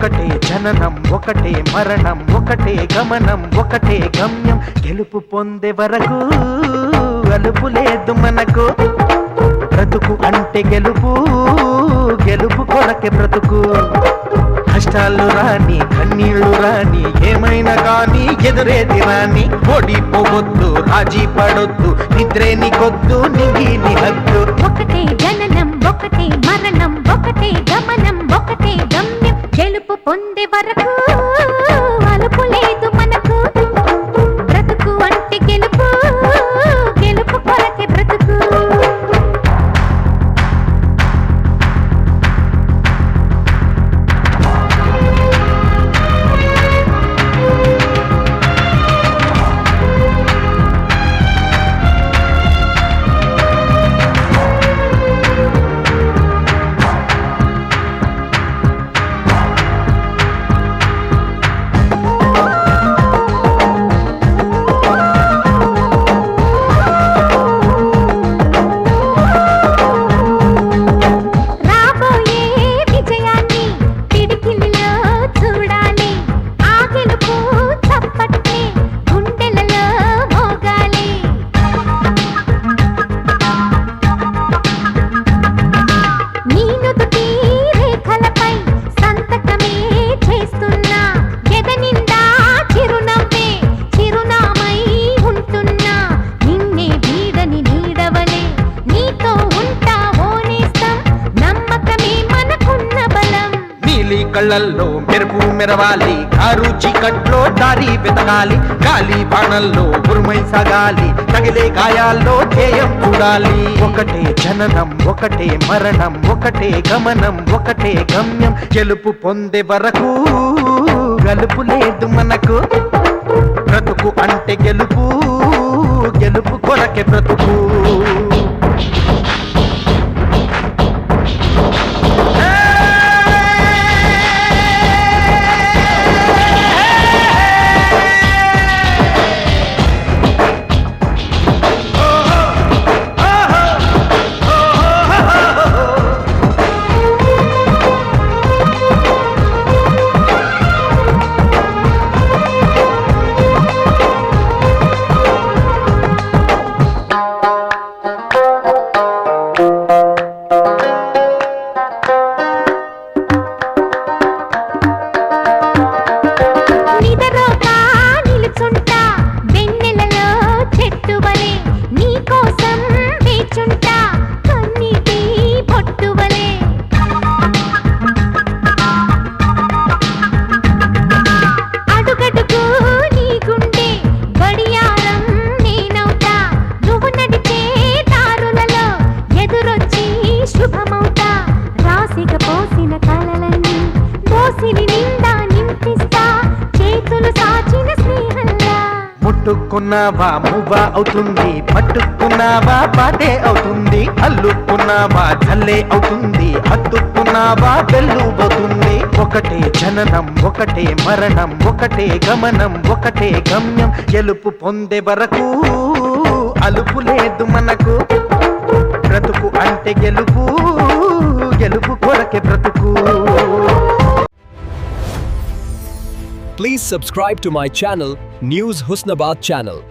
ఒకటే జననం ఒకటే మరణం ఒకటే గమనం ఒకటే గమ్యం గెలుపు పొందే వరకు అలుపు లేదు మనకు బ్రతుకు అంటే గెలుపు గెలుపు కొరకే బ్రతుకు కష్టాలు రాని కన్నీళ్లు రాని ఏమైనా కానీ ఎదురేది రాని ఓడిపోవద్దు రాజీ పడొద్దు నిద్రే నీకొద్దు నింగి నీ హద్దు ఒకటే జననం ఒకటే మరణం ఒకటే గమనం ఒకటే గమ్యం గెలుపు పొందే వరకు అలుపు లేదు మనకు బ్రతుకు అంటే గెలుపు గెలుపు కొరకే బ్రతుకు కళ్ళల్లో మెరుపు మెరవాలి కారు చీకట్లో దారి వెతకాలి గాలి బాణల్లో ఉరుమై సాగాలి తగిలే గాయాల్లో ధ్యేయం చూడాలి ఒకటే జననం ఒకటే మరణం ఒకటే గమనం ఒకటే గమ్యం గెలుపు పొందే వరకు గలుపు లేదు మనకు బ్రతుకు అంటే గెలుపు గెలుపు కొరకే బ్రతుకు ముట్టుకున్నావా మువ్వా అవుతుంది పట్టుకున్నావా పాటే అవుతుంది అల్లుకున్నావా జల్లే అవుతుంది హత్తుకున్నావా వెల్లుబోతుంది ఒకటే జననం ఒకటే మరణం ఒకటే గమనం ఒకటే గమ్యం గెలుపు పొందే వరకు అలుపు లేదు మనకు బ్రతుకు అంటే గెలుపు గెలుపు కొరకే బ్రతుకు Please subscribe to my channel, News Husnabad channel.